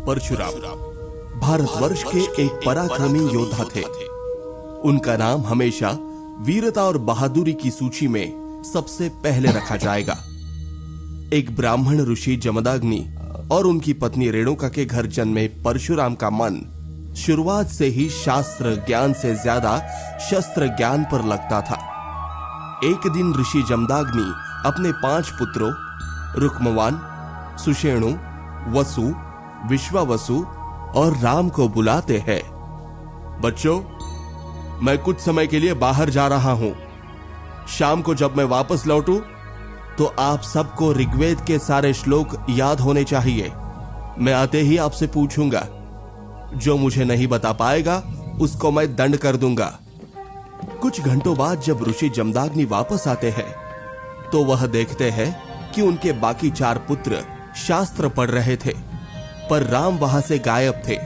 परशुराम भारतवर्ष के एक पराक्रमी योद्धा थे। उनका नाम हमेशा वीरता और बहादुरी की सूची में सबसे पहले रखा जाएगा। एक ब्राह्मण ऋषि जमदाग्नि और उनकी पत्नी रेणुका के घर जन्मे परशुराम का मन शुरुआत से ही शास्त्र ज्ञान से ज्यादा शस्त्र ज्ञान पर लगता था। एक दिन ऋषि जमदाग्नि अपने 5 पुत्रों रुक्मवान, सुषेणु, वसु, विश्वावसु और राम को बुलाते हैं। बच्चों, मैं कुछ समय के लिए बाहर जा रहा हूं। शाम को जब मैं वापस लौटूं तो आप सबको ऋग्वेद के सारे श्लोक याद होने चाहिए। मैं आते ही आपसे पूछूंगा, जो मुझे नहीं बता पाएगा उसको मैं दंड कर दूंगा। कुछ घंटों बाद जब ऋषि जमदाग्नि वापस आते हैं तो वह देखते हैं कि उनके बाकी 4 पुत्र शास्त्र पढ़ रहे थे, पर राम वहां से गायब थे।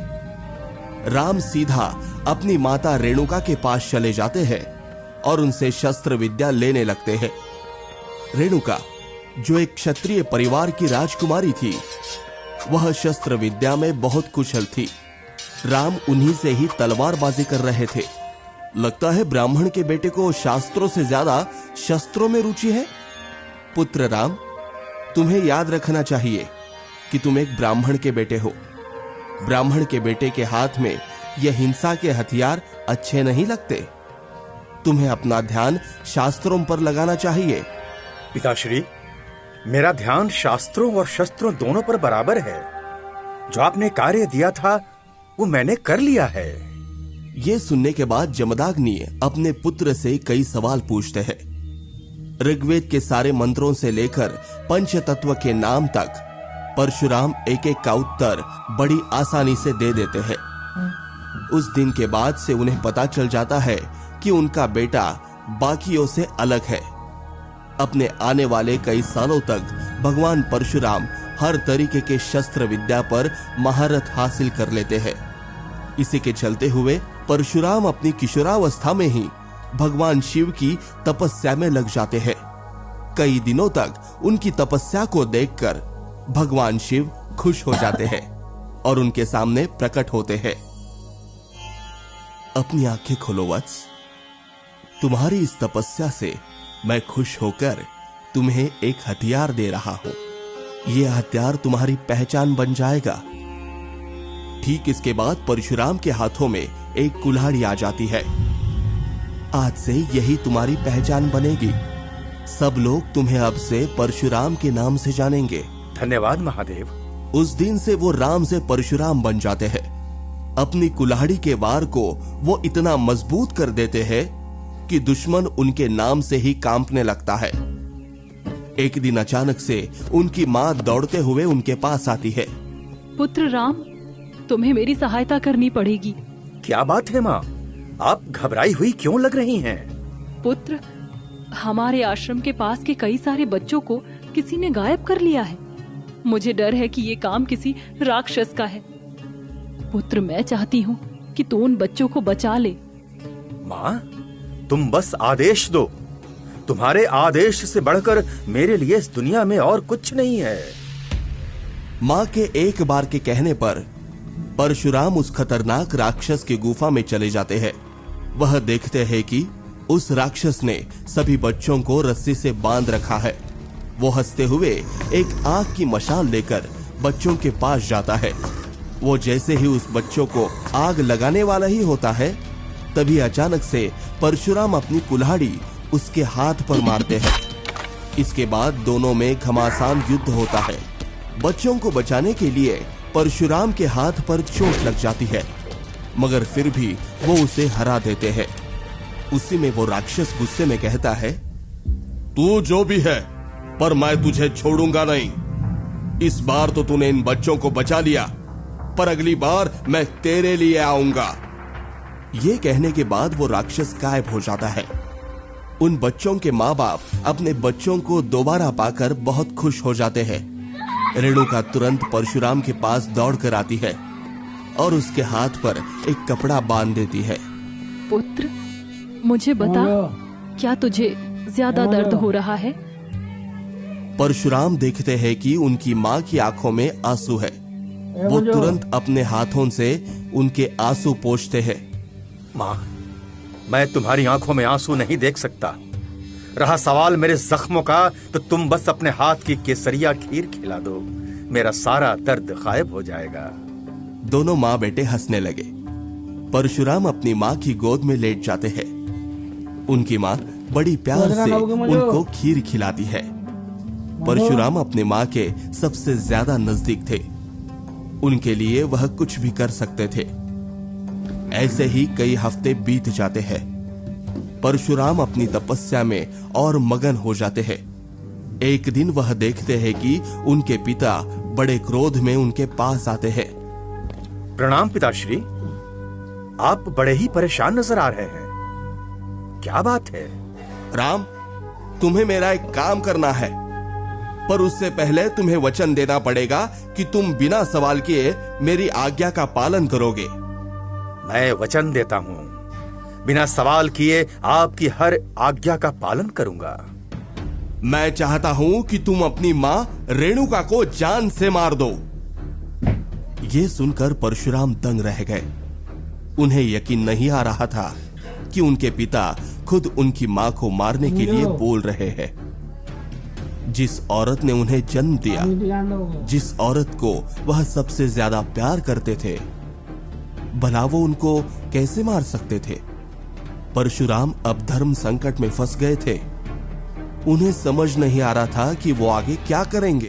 राम सीधा अपनी माता रेणुका के पास चले जाते हैं और उनसे शस्त्र विद्या लेने लगते हैं। रेणुका, जो एक क्षत्रिय परिवार की राजकुमारी थी, वह शस्त्र विद्या में बहुत कुशल थी। राम उन्हीं से ही तलवारबाजी कर रहे थे। लगता है ब्राह्मण के बेटे को शास्त्रों से ज्यादा शस्त्रों में रुचि है। पुत्र राम, तुम्हें याद रखना चाहिए कि तुम एक ब्राह्मण के बेटे हो। ब्राह्मण के बेटे के हाथ में यह हिंसा के हथियार अच्छे नहीं लगते। तुम्हें अपना ध्यान शास्त्रों पर लगाना चाहिए। पिताश्री, मेरा ध्यान शास्त्रों और शस्त्रों दोनों पर बराबर है। जो आपने कार्य दिया था वो मैंने कर लिया है। यह सुनने के बाद जमदाग्नि अपने पुत्र से कई सवाल पूछते हैं। ऋग्वेद के सारे मंत्रों से लेकर पंचतत्व के नाम तक परशुराम एक एक का उत्तर बड़ी आसानी से दे देते हैं। उस दिन के बाद से उन्हें पता चल जाता है कि उनका बेटा बाकियों से अलग है। अपने आने वाले कई सालों तक भगवान परशुराम हर तरीके के शस्त्र विद्या पर महारत हासिल कर लेते हैं। इसी के चलते हुए परशुराम अपनी किशोरावस्था में ही भगवान शिव की तपस्या में लग जाते हैं। कई दिनों तक उनकी तपस्या को देखकर भगवान शिव खुश हो जाते हैं और उनके सामने प्रकट होते हैं। अपनी आंखें खोलो वत्स, तुम्हारी इस तपस्या से मैं खुश होकर तुम्हें एक हथियार दे रहा हूं। यह हथियार तुम्हारी पहचान बन जाएगा। ठीक इसके बाद परशुराम के हाथों में एक कुल्हाड़ी आ जाती है। आज से यही तुम्हारी पहचान बनेगी। सब लोग तुम्हें अब से परशुराम के नाम से जानेंगे। धन्यवाद महादेव। उस दिन से वो राम से परशुराम बन जाते हैं। अपनी कुल्हाड़ी के वार को वो इतना मजबूत कर देते हैं कि दुश्मन उनके नाम से ही कांपने लगता है। एक दिन अचानक से उनकी मां दौड़ते हुए उनके पास आती है। पुत्र राम, तुम्हें मेरी सहायता करनी पड़ेगी। क्या बात है माँ? आप घबराई हुई क्यों लग रही हैं? पुत्र, हमारे आश्रम के पास के कई सारे बच्चों को किसी ने गायब कर लिया है। मुझे डर है कि ये काम किसी राक्षस का है। पुत्र, मैं चाहती हूँ कि तू उन बच्चों को बचा ले। माँ, तुम बस आदेश दो। तुम्हारे आदेश से बढ़कर मेरे लिए इस दुनिया में और कुछ नहीं है। माँ के एक बार के कहने पर परशुराम उस खतरनाक राक्षस की गुफा में चले जाते हैं। वह देखते हैं कि उस राक्षस ने सभी बच्चों को रस्सी से बांध रखा है। वो हंसते हुए एक आग की मशाल लेकर बच्चों के पास जाता है। वो जैसे ही उस बच्चों को आग लगाने वाला ही होता है, तभी अचानक से परशुराम अपनी कुल्हाड़ी उसके हाथ पर मारते हैं। इसके बाद दोनों में घमासान युद्ध होता है। बच्चों को बचाने के लिए परशुराम के हाथ पर चोट लग जाती है, मगर फिर भी वो उसे हरा देते हैं। उसी में वो राक्षस गुस्से में कहता है, तू जो भी है, पर मैं तुझे छोड़ूंगा नहीं। इस बार तो तूने इन बच्चों को बचा लिया, पर अगली बार मैं तेरे लिए आऊंगा। ये कहने के बाद वो राक्षस गायब हो जाता है। उन बच्चों के माँ बाप अपने बच्चों को दोबारा पाकर बहुत खुश हो जाते हैं। रेणुका तुरंत परशुराम के पास दौड़कर आती है और उसके हाथ पर एक कपड़ा बांध देती है। पुत्र, मुझे बता, क्या तुझे ज्यादा दर्द हो रहा है? परशुराम देखते हैं कि उनकी माँ की आंखों में आंसू है। वो तुरंत अपने हाथों से उनके आंसू पोंछते हैं। मां, मैं तुम्हारी आंखों में आंसू नहीं देख सकता। रहा सवाल मेरे जख्मों का, तो तुम बस अपने हाथ की केसरिया खीर खिला दो, मेरा सारा दर्द गायब हो जाएगा। दोनों माँ बेटे हंसने लगे। परशुराम अपनी माँ की गोद में लेट जाते हैं। उनकी माँ बड़ी प्यार से उनको खीर खिलाती है। परशुराम अपने माँ के सबसे ज्यादा नजदीक थे। उनके लिए वह कुछ भी कर सकते थे। ऐसे ही कई हफ्ते बीत जाते हैं। परशुराम अपनी तपस्या में और मगन हो जाते हैं। एक दिन वह देखते हैं कि उनके पिता बड़े क्रोध में उनके पास आते हैं। प्रणाम पिताश्री, आप बड़े ही परेशान नजर आ रहे हैं, क्या बात है? राम, तुम्हें मेरा एक काम करना है, पर उससे पहले तुम्हें वचन देना पड़ेगा कि तुम बिना सवाल किए मेरी आज्ञा का पालन करोगे। मैं वचन देता हूं, बिना सवाल किए आपकी हर आज्ञा का पालन करूंगा। मैं चाहता हूं कि तुम अपनी मां रेणुका को जान से मार दो। यह सुनकर परशुराम दंग रह गए। उन्हें यकीन नहीं आ रहा था कि उनके पिता खुद उनकी मां को मारने के लिए बोल रहे हैं। जिस औरत ने उन्हें जन्म दिया, जिस औरत को वह सबसे ज्यादा प्यार करते थे, भला वो उनको कैसे मार सकते थे? परशुराम अब धर्म संकट में फंस गए थे। उन्हें समझ नहीं आ रहा था कि वो आगे क्या करेंगे।